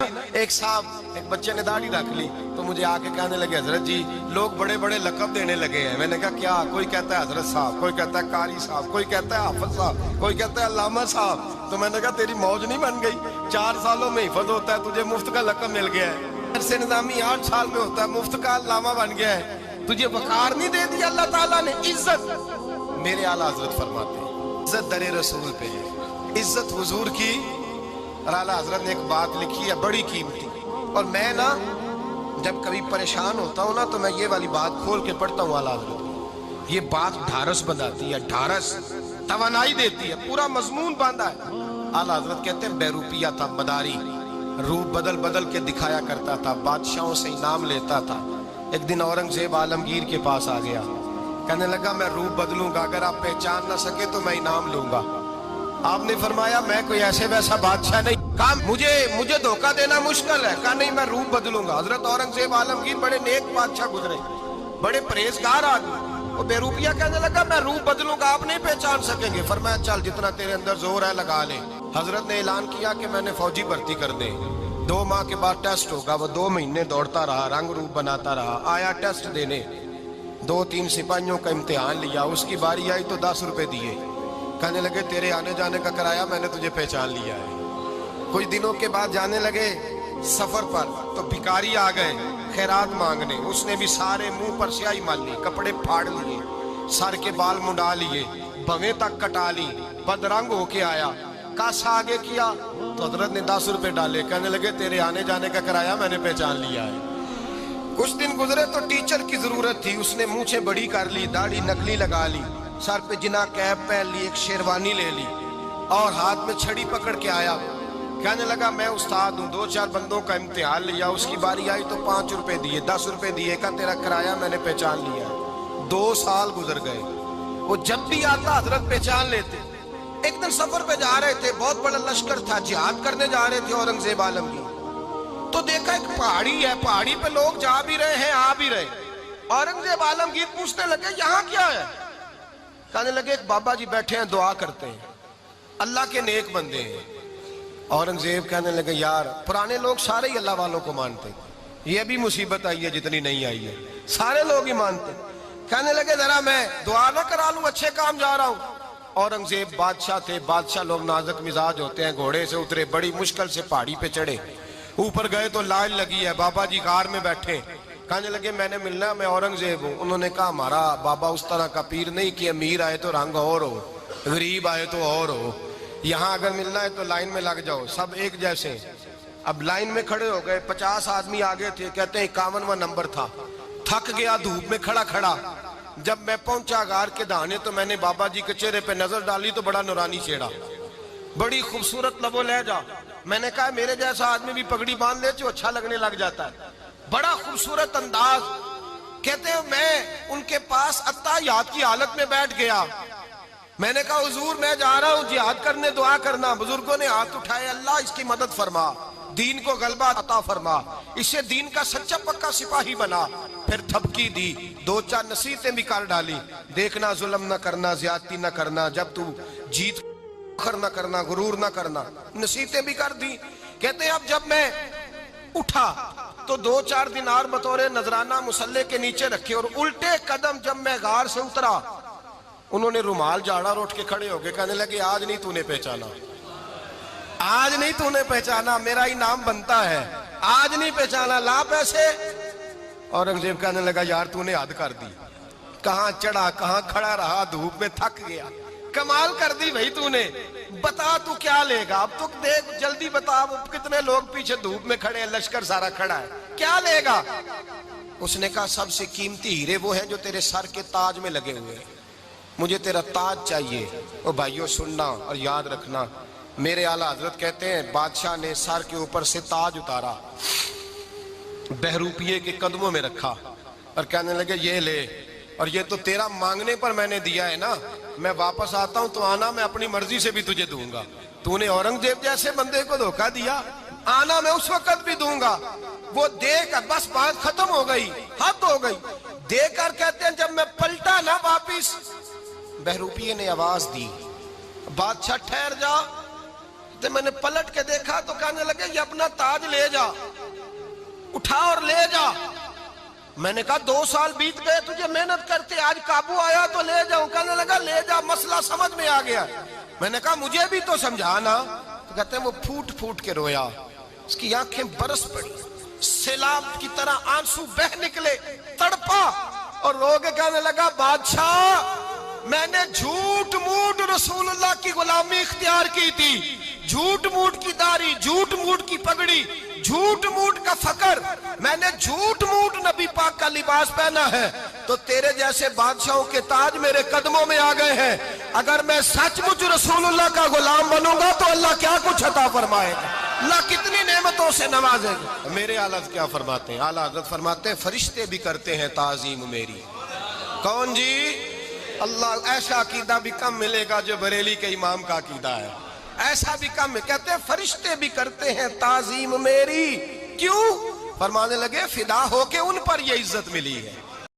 ایک صاحب ایک بچے نے داڑھی رکھ لی تو مجھے آ کے کہنے لگے حضرت جی لوگ بڑے بڑے لقب دینے لگے ہیں. میں نے کہا کیا؟ کوئی کہتا ہے حضرت صاحب, کوئی کہتا ہے قاری صاحب, کوئی کہتا ہے حافظ صاحب, کوئی کہتا ہے علامہ صاحب. تو میں نے کہا تیری موج نہیں بن گئی؟ 4 سالوں میں حفظ ہوتا ہے, تجھے مفت کا لقب مل گیا ہے. سے نظامی 8 سال میں ہوتا ہے, مفت کا علامہ بن گیا ہے. تجھے وقار نہیں دے دیا اللہ تعالیٰ نے؟ عزت میرے اعلیٰ حضرت فرماتے ہیں عزت در رسول پہ ہے, عزت حضور کی. اور اعلیٰ حضرت نے ایک بات لکھی ہے بڑی قیمتی, اور میں نا جب کبھی پریشان ہوتا ہوں نا تو میں یہ والی بات کھول کے پڑھتا ہوں اعلیٰ حضرت. یہ بات ڈھارس بناتی ہے, ڈھارس توانائی دیتی ہے, پورا مضمون باندھا ہے. اعلیٰ حضرت کہتے ہیں بے روپیہ تھا مداری, روپ بدل بدل کے دکھایا کرتا تھا, بادشاہوں سے انعام لیتا تھا. ایک دن اورنگزیب عالمگیر کے پاس آ گیا, کہنے لگا میں روپ بدلوں گا, اگر آپ پہچان نہ سکے تو میں انعام لوں گا. آپ نے فرمایا میں کوئی ایسے ویسا بادشاہ نہیں, کہا مجھے دھوکہ دینا مشکل ہے. کہا نہیں میں روپ بدلوں گا. حضرت اورنگزیب عالمگیر بڑے نیک بادشاہ گزرے, بڑے پرہیزگار آدمی. وہ بے روپیہ کہنے لگا میں روپ بدلوں گا, آپ نہیں پہچان سکیں گے. فرمایا چل جتنا تیرے اندر زور ہے لگا لے. حضرت نے اعلان کیا کہ میں نے فوجی بھرتی کر دیں, 2 ماہ کے بعد ٹیسٹ ہوگا. وہ 2 مہینے دوڑتا رہا, رنگ روپ بناتا رہا, آیا ٹیسٹ دینے. 2-3 سپاہیوں کا امتحان لیا, اس کی باری آئی تو 10 روپے دیے. کہنے لگے تیرے آنے جانے کا کرایہ میں نے تجھے پہچان لیا ہے. کچھ دنوں کے بعد جانے لگے سفر پر تو بھکاری آ گئے خیرات مانگنے. اس نے بھی سارے منہ پر سیاہی مال لی, کپڑے پھاڑ لیے, سر کے بال منڈا لیے, بھویں تک کٹا لی, بدرنگ ہو کے آیا. کاسا آگے کیا تو حضرت نے 10 روپے ڈالے. کہنے لگے تیرے آنے جانے کا کرایہ میں نے پہچان لیا ہے. کچھ دن گزرے تو ٹیچر کی ضرورت تھی, اس نے مونچھیں بڑی کر لی, داڑھی نکلی لگا لی, سر پہ جنا کیپ پہن لی, ایک شیروانی لے لی اور ہاتھ میں چھڑی پکڑ کے آیا. کہنے لگا میں استاد ہوں, 2-4 بندوں کا امتحان لیا, اس کی باری آئی تو 5 روپے دیے, 10 روپے دیے, کہا تیرا کرایہ میں نے پہچان لیا. 2 سال گزر گئے, وہ جب بھی آتا حضرت پہچان لیتے. ایک دن سفر پہ جا رہے تھے, بہت بڑا لشکر تھا, جہاد کرنے جا رہے تھے اورنگزیب عالمگیر. تو دیکھا ایک پہاڑی ہے, پہاڑی پہ لوگ جا بھی رہے ہیں آ بھی رہے. اورنگزیب عالمگیر پوچھنے لگے یہاں کیا ہے؟ کہنے لگے ایک بابا جی بیٹھے ہیں دعا کرتے ہیں, اللہ کے نیک بندے ہیں. اورنگزیب کہنے لگے یار پرانے لوگ سارے ہی اللہ والوں کو مانتے, یہ بھی مصیبت آئی ہے جتنی نہیں آئی ہے, سارے لوگ ہی مانتے. کہنے لگے ذرا میں دعا نہ کرا لوں, اچھے کام جا رہا ہوں. اورنگزیب بادشاہ تھے, بادشاہ لوگ نازک مزاج ہوتے ہیں. گھوڑے سے اترے, بڑی مشکل سے پہاڑی پہ چڑھے, اوپر گئے تو لائن لگی ہے, بابا جی غار میں بیٹھے. کہنے لگے میں نے ملنا, میں اورنگزیب ہوں. انہوں نے کہا ہمارا بابا اس طرح کا پیر نہیں کہ امیر آئے تو رنگ اور ہو, غریب آئے تو اور ہو, یہاں اگر ملنا ہے تو لائن میں لگ جاؤ, سب ایک جیسے. اب لائن میں کھڑے ہو گئے, 50 آدمی آگے تھے, کہتے ہیں 51واں نمبر تھا. تھک گیا دھوپ میں کھڑا کھڑا. جب میں پہنچا غار کے دہانے تو میں نے بابا جی کے چہرے پہ نظر ڈالی تو بڑا نورانی چہرہ, بڑی خوبصورت لب و لہجہ. میں نے کہا میرے جیسا آدمی بھی پگڑی باندھ لے تو اچھا لگنے لگ جاتا ہے, بڑا خوبصورت انداز. کہتے ہیں میں ان کے پاس اتحیات کی حالت میں بیٹھ گیا. میں نے کہا حضور میں جا رہا ہوں جہاد کرنے, دعا کرنا. بزرگوں نے ہاتھ اٹھائے, اللہ اس کی مدد فرما, دین کو غلبہ عطا فرما, اسے دین کا سچا پکا سپاہی بنا. پھر تھپکی دی, 2-4 نصیحتیں بھی کر ڈالی. دیکھنا ظلم نہ کرنا, زیادتی نہ کرنا, جب تو جیت فخر نہ کرنا, غرور نہ کرنا, نصیحتیں بھی کر دی. کہتے ہیں اب جب میں اٹھا تو 2-4 دینار بطور نذرانہ مسلح کے نیچے رکھے, اور الٹے قدم جب میں غار سے اترا انہوں نے رومال جھاڑا اور اٹھ کے کھڑے ہو گئے. کہنے لگے آج نہیں تو نے پہچانا, آج نہیں تو نے پہچانا, میرا انعام بنتا ہے, آج نہیں پہچانا, لا پیسے. اورنگزیب کہنے لگا یار تو نے حد کر دی, کہاں چڑھا کہاں کھڑا رہا, دھوپ میں تھک گیا, کمال کر دی بھائی تو نے. بتا تو کیا لے گا, اب تو دیکھ جلدی بتا, کتنے لوگ پیچھے دھوپ میں کھڑے ہیں, لشکر سارا کھڑا ہے, کیا لے گا؟ اس نے کہا سب سے قیمتی ہیرے وہ ہیں جو تیرے سر کے تاج میں لگے ہوئے ہیں, مجھے تیرا تاج چاہیے. اور بھائیو سننا اور یاد رکھنا, میرے اعلیٰ حضرت کہتے ہیں بادشاہ نے سر کے اوپر سے تاج اتارا, بہروپیے کے قدموں میں رکھا اور کہنے لگے یہ لے, اور یہ تو تیرا مانگنے پر میں نے دیا ہے نا, میں واپس آتا ہوں تو آنا میں اپنی مرضی سے بھی تجھے دوں گا. تو نے اورنگزیب جیسے بندے کو دھوکہ دیا, آنا میں اس وقت بھی دوں گا. وہ دے کر بس بات ختم ہو گئی, حد ہو گئی. دے کر کہتے ہیں جب میں پلٹا نا واپس, بہروپیے نے آواز دی بادشاہ ٹھہر جا, تو میں نے پلٹ کے دیکھا تو کہنے لگے یہ اپنا تاج لے جا، اٹھا اور لے جا۔ میں نے کہا 2 سال بیت گئے تجھے محنت کرتے، آج قابو آیا تو لے جاؤں۔ کہنے لگا لے جا، مسئلہ سمجھ میں آ گیا۔ میں نے کہا مجھے بھی تو سمجھانا۔ تو کہتے ہیں وہ پھوٹ پھوٹ کے رویا، اس کی آنکھیں برس پڑی، سیلاب کی طرح آنسو بہ نکلے، تڑپا اور رو کے کہنے لگا بادشاہ میں نے جھوٹ موٹ رسول اللہ کی غلامی اختیار کی تھی، جھوٹ موٹ کی داڑھی، جھوٹ موٹ کی پگڑی، جھوٹ موٹ کا فقر، میں نے جھوٹ موٹ نبی پاک کا لباس پہنا ہے، تو تیرے جیسے بادشاہوں کے تاج میرے قدموں میں آ گئے ہیں۔ اگر میں سچ مچ رسول اللہ کا غلام بنوں گا تو اللہ کیا کچھ عطا فرمائے گا، اللہ کتنی نعمتوں سے نوازے گا۔ میرے اعلیٰ کیا فرماتے ہیں؟ اعلیٰ حضرت فرماتے ہیں فرشتے بھی کرتے ہیں تعظیم میری۔ کون جی؟ اللہ ایسا عقیدہ بھی کم ملے گا جو بریلی کے امام کا عقیدہ ہے، ایسا بھی کم ہے۔ کہتے ہیں فرشتے بھی کرتے ہیں تعظیم میری، کیوں؟ فرمانے لگے فدا ہو کے ان پر یہ عزت ملی ہے۔